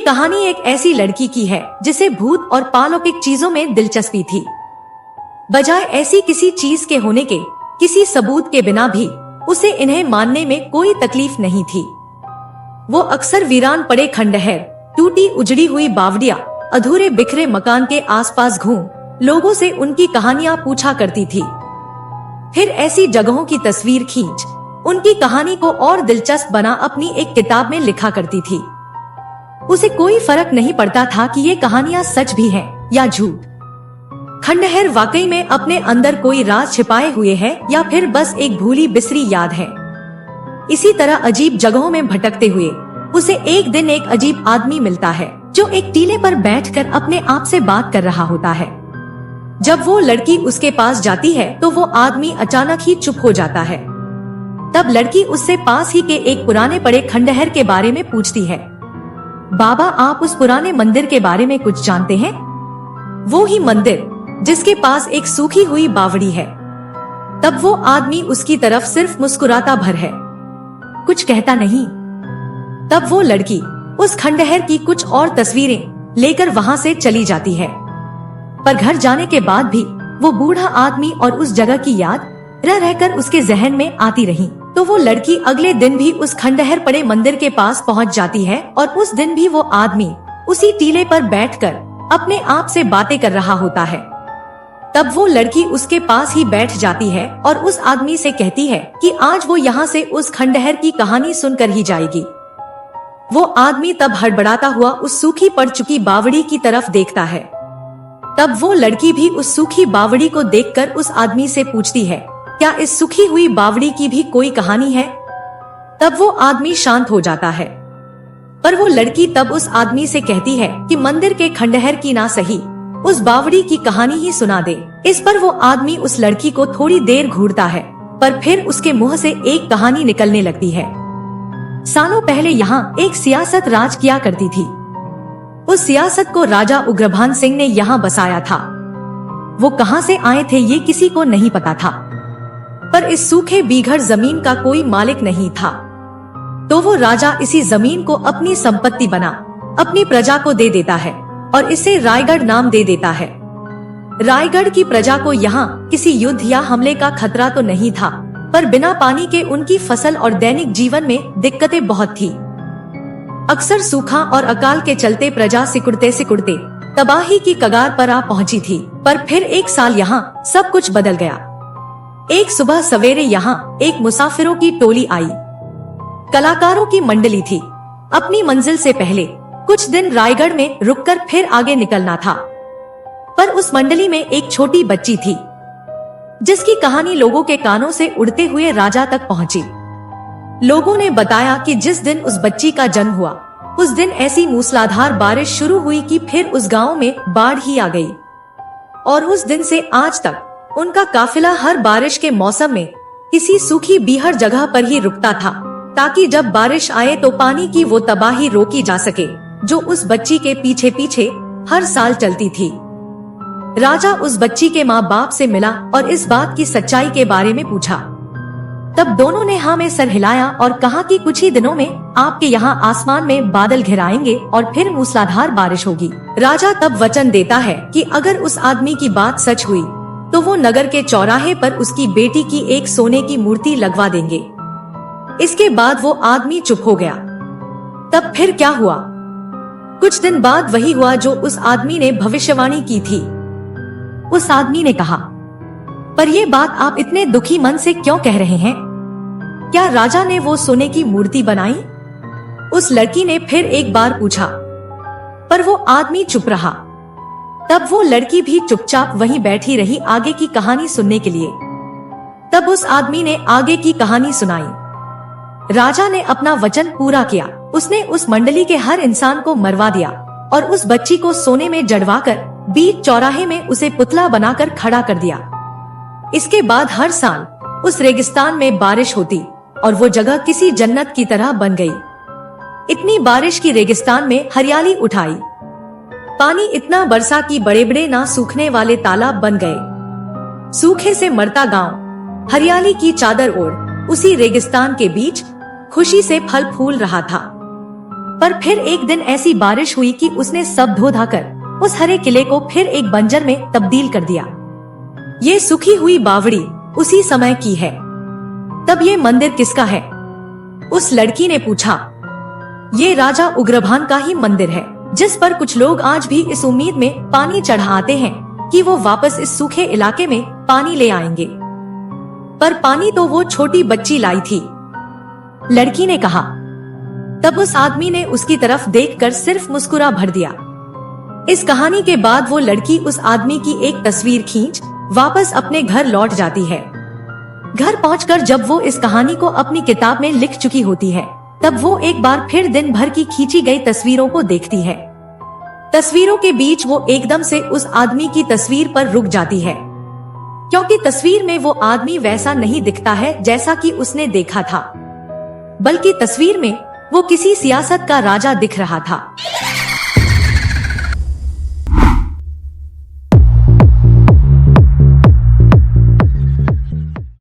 कहानी एक ऐसी लड़की की है जिसे भूत और पालौकिक चीजों में दिलचस्पी थी। बजाय ऐसी किसी चीज के होने के किसी सबूत के बिना भी उसे इन्हें मानने में कोई तकलीफ नहीं थी। वो अक्सर वीरान पड़े खंडहर, टूटी उजड़ी हुई बावड़िया, अधूरे बिखरे मकान के आसपास घूम लोगों से उनकी कहानियां पूछा करती थी। फिर ऐसी जगहों की तस्वीर खींच उनकी कहानी को और दिलचस्प बना अपनी एक किताब में लिखा करती थी। उसे कोई फर्क नहीं पड़ता था कि ये कहानियां सच भी हैं या झूठ। खंडहर वाकई में अपने अंदर कोई राज छिपाए हुए है या फिर बस एक भूली बिसरी याद है। इसी तरह अजीब जगहों में भटकते हुए उसे एक दिन एक अजीब आदमी मिलता है जो एक टीले पर बैठकर अपने आप से बात कर रहा होता है। जब वो लड़की उसके पास जाती है तो वो आदमी अचानक ही चुप हो जाता है। तब लड़की उससे पास ही के एक पुराने पड़े खंडहर के बारे में पूछती है। बाबा, आप उस पुराने मंदिर के बारे में कुछ जानते हैं? वो ही मंदिर जिसके पास एक सूखी हुई बावड़ी है। तब वो आदमी उसकी तरफ सिर्फ मुस्कुराता भर है, कुछ कहता नहीं। तब वो लड़की उस खंडहर की कुछ और तस्वीरें लेकर वहाँ से चली जाती है। पर घर जाने के बाद भी वो बूढ़ा आदमी और उस जगह की याद रह रहकर उसके जहन में आती रही। तो वो लड़की अगले दिन भी उस खंडहर पड़े मंदिर के पास पहुंच जाती है और उस दिन भी वो आदमी उसी टीले पर बैठकर अपने आप से बातें कर रहा होता है। तब वो लड़की उसके पास ही बैठ जाती है और उस आदमी से कहती है कि आज वो यहाँ से उस खंडहर की कहानी सुनकर ही जाएगी। वो आदमी तब हड़बड़ाता हुआ उस सूखी पड़ चुकी बावड़ी की तरफ देखता है। तब वो लड़की भी उस सूखी बावड़ी को देखकर उस आदमी से पूछती है, क्या इस सूखी हुई बावड़ी की भी कोई कहानी है? तब वो आदमी शांत हो जाता है। पर वो लड़की तब उस आदमी से कहती है कि मंदिर के खंडहर की ना सही, उस बावड़ी की कहानी ही सुना दे। इस पर वो आदमी उस लड़की को थोड़ी देर घूरता है, पर फिर उसके मुंह से एक कहानी निकलने लगती है। सालों पहले यहाँ एक सियासत राज किया करती थी। उस सियासत को राजा उग्रभान सिंह ने यहाँ बसाया था। वो कहाँ से आए थे ये किसी को नहीं पता था, पर इस सूखे बीघड़ जमीन का कोई मालिक नहीं था। तो वो राजा इसी जमीन को अपनी संपत्ति बना अपनी प्रजा को दे देता है और इसे रायगढ़ नाम दे देता है। रायगढ़ की प्रजा को यहाँ किसी युद्ध या हमले का खतरा तो नहीं था, पर बिना पानी के उनकी फसल और दैनिक जीवन में दिक्कतें बहुत थी। अक्सर सूखा और अकाल के चलते प्रजा सिकुड़ते सिकुड़ते तबाही की कगार पर आ पहुंची थी। पर फिर एक साल यहाँ सब कुछ बदल गया। एक सुबह सवेरे यहाँ एक मुसाफिरों की टोली आई। कलाकारों की मंडली थी। अपनी मंजिल से पहले कुछ दिन रायगढ़ में रुककर फिर आगे निकलना था। पर उस मंडली में एक छोटी बच्ची थी जिसकी कहानी लोगों के कानों से उड़ते हुए राजा तक पहुंची। लोगों ने बताया कि जिस दिन उस बच्ची का जन्म हुआ उस दिन ऐसी मूसलाधार बारिश शुरू हुई कि फिर उस गांव में बाढ़ ही आ गई। और उस दिन से आज तक उनका काफिला हर बारिश के मौसम में किसी सूखी बीहड़ जगह पर ही रुकता था, ताकि जब बारिश आए तो पानी की वो तबाही रोकी जा सके जो उस बच्ची के पीछे पीछे हर साल चलती थी। राजा उस बच्ची के माँ बाप से मिला और इस बात की सच्चाई के बारे में पूछा। तब दोनों ने हाँ में सर हिलाया और कहा कि कुछ ही दिनों में आपके यहाँ आसमान में बादल घिराएंगे और फिर मूसलाधार बारिश होगी। राजा तब वचन देता है कि अगर उस आदमी की बात सच हुई तो वो नगर के चौराहे पर उसकी बेटी की एक सोने की मूर्ति लगवा देंगे। इसके बाद वो आदमी चुप हो गया। तब फिर क्या हुआ? कुछ दिन बाद वही हुआ जो उस आदमी ने भविष्यवाणी की थी। उस आदमी ने कहा, पर ये बात आप इतने दुखी मन से क्यों कह रहे हैं? क्या राजा ने वो सोने की मूर्ति बनाई? उस लड़की ने फिर एक बार पूछा, पर वो आदमी चुप रहा। तब वो लड़की भी चुपचाप वहीं बैठी रही आगे की कहानी सुनने के लिए। तब उस आदमी ने आगे की कहानी सुनाई। राजा ने अपना वचन पूरा किया। उसने उस मंडली के हर इंसान को मरवा दिया और उस बच्ची को सोने में जड़वाकर बीच चौराहे में उसे पुतला बनाकर खड़ा कर दिया। इसके बाद हर साल उस रेगिस्तान में बारिश होती और वो जगह किसी जन्नत की तरह बन गई। इतनी बारिश की रेगिस्तान में हरियाली उठाई। पानी इतना बरसा कि बड़े बड़े ना सूखने वाले तालाब बन गए। सूखे से मरता गांव हरियाली की चादर ओढ़ उसी रेगिस्तान के बीच खुशी से फल फूल रहा था। पर फिर एक दिन ऐसी बारिश हुई कि उसने सब धो धाकर उस हरे किले को फिर एक बंजर में तब्दील कर दिया। ये सूखी हुई बावड़ी उसी समय की है। तब ये मंदिर किसका है? उस लड़की ने पूछा। ये राजा उग्रभान का ही मंदिर है, जिस पर कुछ लोग आज भी इस उम्मीद में पानी चढ़ाते हैं कि वो वापस इस सूखे इलाके में पानी ले आएंगे। पर पानी तो वो छोटी बच्ची लाई थी, लड़की ने कहा। तब उस आदमी ने उसकी तरफ देखकर सिर्फ मुस्कुरा भर दिया। इस कहानी के बाद वो लड़की उस आदमी की एक तस्वीर खींच वापस अपने घर लौट जाती है। घर पहुंचकर जब वो इस कहानी को अपनी किताब में लिख चुकी होती है, तब वो एक बार फिर दिन भर की खींची गई तस्वीरों को देखती है। तस्वीरों के बीच वो एकदम से उस आदमी की तस्वीर पर रुक जाती है, क्योंकि तस्वीर में वो आदमी वैसा नहीं दिखता है जैसा कि उसने देखा था, बल्कि तस्वीर में वो किसी सियासत का राजा दिख रहा था।